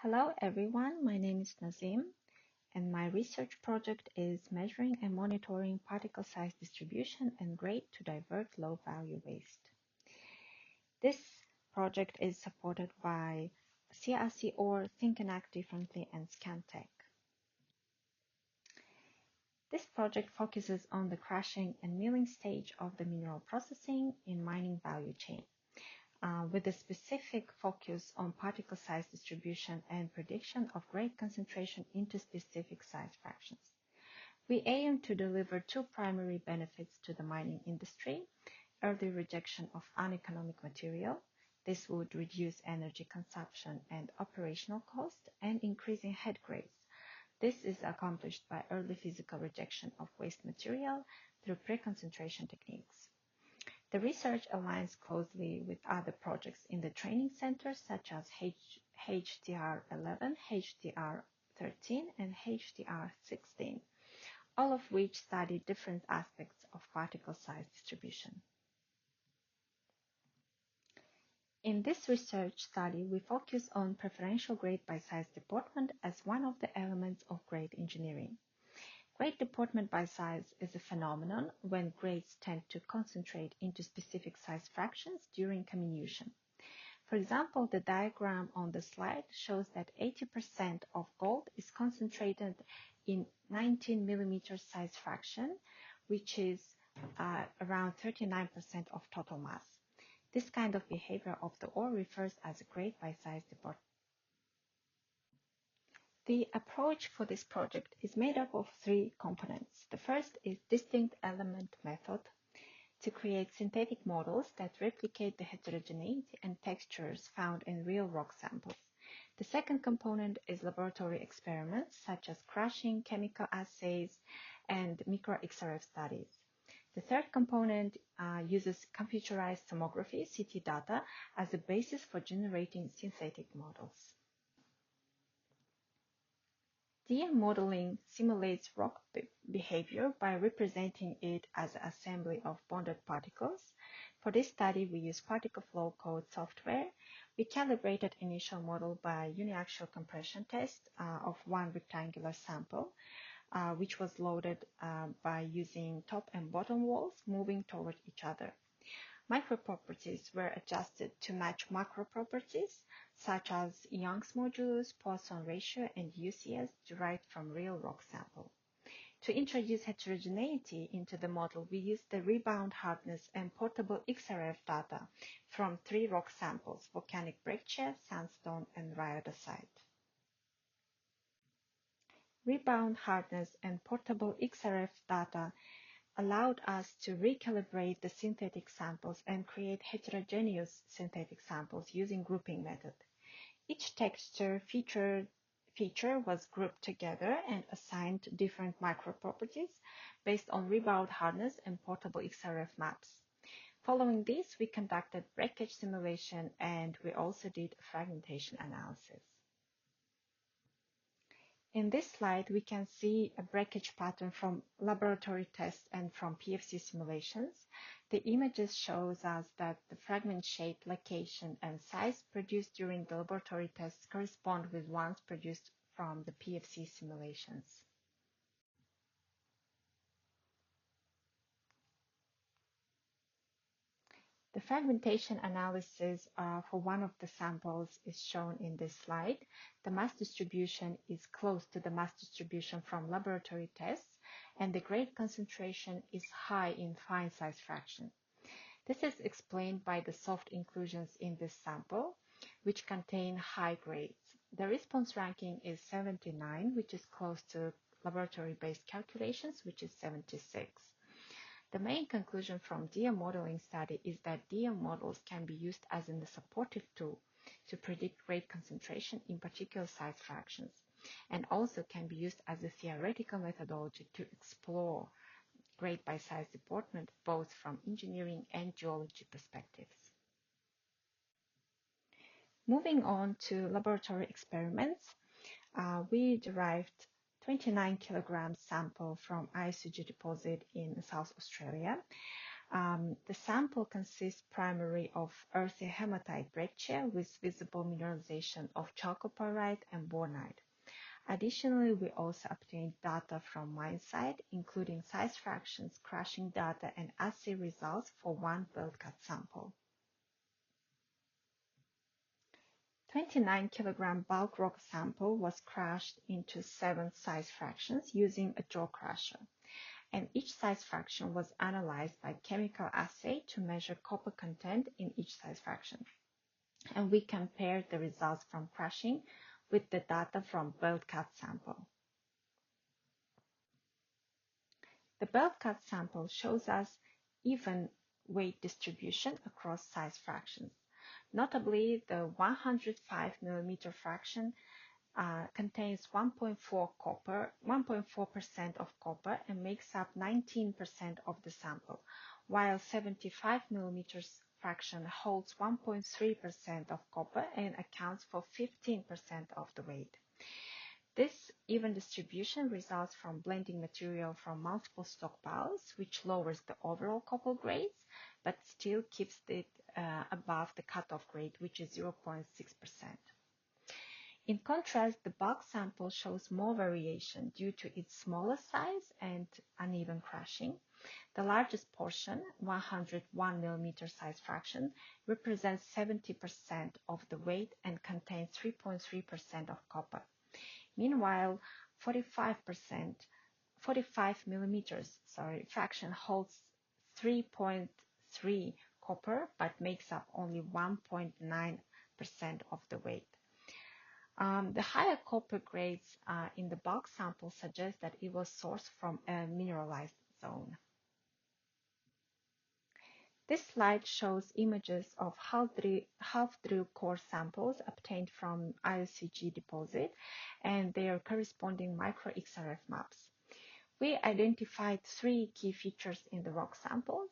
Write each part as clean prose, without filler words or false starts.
Hello everyone, my name is Nazim and my research project is measuring and monitoring particle size distribution and grade to divert low value waste. This project is supported by CRC or Think and Act Differently and Scantech. This project focuses on the crushing and milling stage of the mineral processing in mining value chain. With a specific focus on particle size distribution and prediction of grade concentration into specific size fractions. We aim to deliver two primary benefits to the mining industry: early rejection of uneconomic material. This would reduce energy consumption and operational cost, and increasing head grades. This is accomplished by early physical rejection of waste material through pre-concentration techniques. The research aligns closely with other projects in the training center, such as HDR11, HDR13, and HDR16, all of which study different aspects of particle size distribution. In this research study, we focus on preferential grade by size deportment as one of the elements of grade engineering. Grade deportment by size is a phenomenon when grades tend to concentrate into specific size fractions during comminution. For example, the diagram on the slide shows that 80% of gold is concentrated in 19 millimeter size fraction, which is around 39% of total mass. This kind of behavior of the ore refers as a grade by size deportment. The approach for this project is made up of three components. The first is distinct element method to create synthetic models that replicate the heterogeneity and textures found in real rock samples. The second component is laboratory experiments such as crushing, chemical assays, and micro-XRF studies. The third component uses computerized tomography, CT data, as a basis for generating synthetic models. DM modeling simulates rock behavior by representing it as an assembly of bonded particles. For this study, we use particle flow code software. We calibrated initial model by uniaxial compression test of one rectangular sample, which was loaded by using top and bottom walls moving toward each other. Microproperties were adjusted to match macro properties, such as Young's modulus, Poisson ratio, and UCS derived from real rock sample. To introduce heterogeneity into the model, we used the rebound hardness and portable XRF data from three rock samples: volcanic breccia, sandstone, and rhyodacite. Rebound hardness and portable XRF data allowed us to recalibrate the synthetic samples and create heterogeneous synthetic samples using grouping method. Each texture feature was grouped together and assigned different microproperties based on rebound hardness and portable XRF maps. Following this, we conducted breakage simulation and we also did fragmentation analysis. In this slide, we can see a breakage pattern from laboratory tests and from PFC simulations. The images shows us that the fragment shape, location, and size produced during the laboratory tests correspond with ones produced from the PFC simulations. The fragmentation analysis for one of the samples is shown in this slide. The mass distribution is close to the mass distribution from laboratory tests, and the grade concentration is high in fine size fraction. This is explained by the soft inclusions in this sample, which contain high grades. The response ranking is 79, which is close to laboratory-based calculations, which is 76. The main conclusion from DM modeling study is that DM models can be used as a supportive tool to predict grade concentration in particular size fractions, and also can be used as a theoretical methodology to explore grade by size deportment both from engineering and geology perspectives. Moving on to laboratory experiments, we derived 29 kilograms sample from ISUG deposit in South Australia. The sample consists primarily of earthy hematite breccia with visible mineralization of chalcopyrite and bornite. Additionally, we also obtained data from mine site, including size fractions, crushing data, and assay results for one belt cut sample. 29 kilogram bulk rock sample was crushed into 7 size fractions using a jaw crusher, and each size fraction was analyzed by chemical assay to measure copper content in each size fraction. And we compared the results from crushing with the data from belt cut sample. The belt cut sample shows us even weight distribution across size fractions. Notably, the 105 millimeter fraction contains 1.4% of copper and makes up 19% of the sample, while 75 millimeters fraction holds 1.3% of copper and accounts for 15% of the weight. This even distribution results from blending material from multiple stockpiles, which lowers the overall copper grades, but still keeps it above the cutoff grade, which is 0.6%. In contrast, the bulk sample shows more variation due to its smaller size and uneven crushing. The largest portion, 101 millimeter size fraction, represents 70% of the weight and contains 3.3% of copper. Meanwhile, 45 millimeters fraction holds 3.3 copper but makes up only 1.9% of the weight. The higher copper grades in the bulk sample suggest that it was sourced from a mineralized zone. This slide shows images of half-drill core samples obtained from IOCG deposit and their corresponding micro-XRF maps. We identified 3 key features in the rock samples: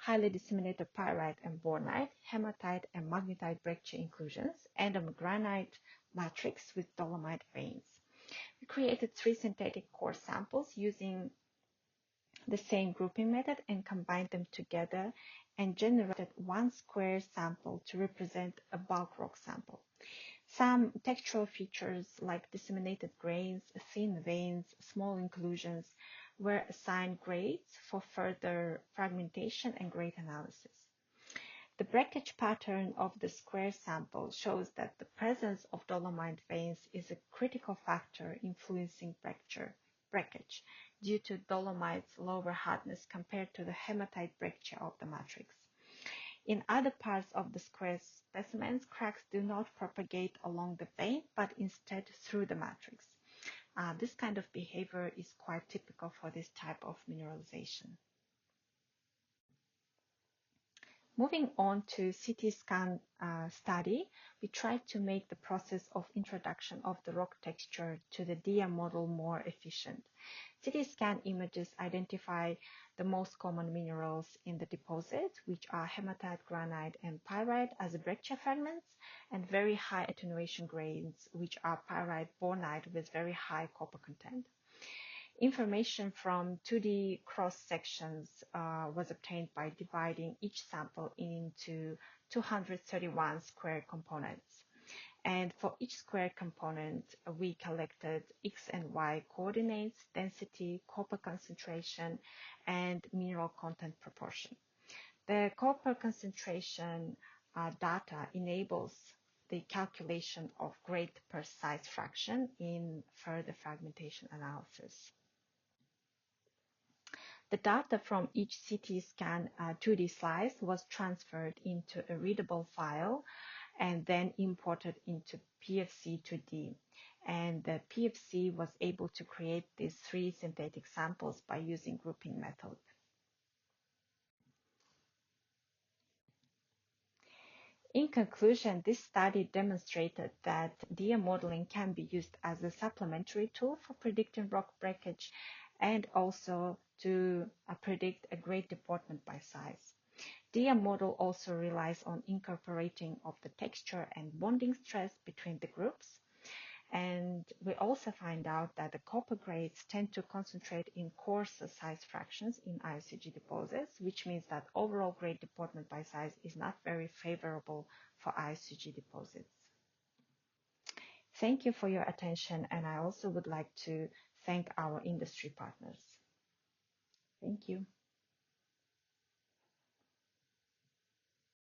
highly disseminated pyrite and bornite, hematite and magnetite breccia inclusions, and a granite matrix with dolomite veins. We created 3 synthetic core samples using the same grouping method and combined them together and generated 1 square sample to represent a bulk rock sample. Some textural features like disseminated grains, thin veins, small inclusions were assigned grades for further fragmentation and grade analysis. The breakage pattern of the square sample shows that the presence of dolomite veins is a critical factor influencing breakage due to dolomite's lower hardness compared to the hematite breccia of the matrix. In other parts of the square specimens, cracks do not propagate along the vein, but instead through the matrix. This kind of behavior is quite typical for this type of mineralization. Moving on to CT scan study, we tried to make the process of introduction of the rock texture to the DIA model more efficient. CT scan images identify the most common minerals in the deposit, which are hematite, granite, and pyrite as breccia fragments, and very high attenuation grades, which are pyrite, bornite with very high copper content. Information from 2D cross sections was obtained by dividing each sample into 231 square components. And for each square component, we collected X and Y coordinates, density, copper concentration, and mineral content proportion. The copper concentration data enables the calculation of grade per size fraction in further fragmentation analysis. The data from each CT scan 2D slice was transferred into a readable file and then imported into PFC 2D. And the PFC was able to create these 3 synthetic samples by using grouping method. In conclusion, this study demonstrated that DIA modeling can be used as a supplementary tool for predicting rock breakage and also to predict a grade deportment by size. DIA model also relies on incorporating of the texture and bonding stress between the groups. And we also find out that the copper grades tend to concentrate in coarser size fractions in IOCG deposits, which means that overall grade deportment by size is not very favorable for IOCG deposits. Thank you for your attention, and I also would like to thank our industry partners. Thank you.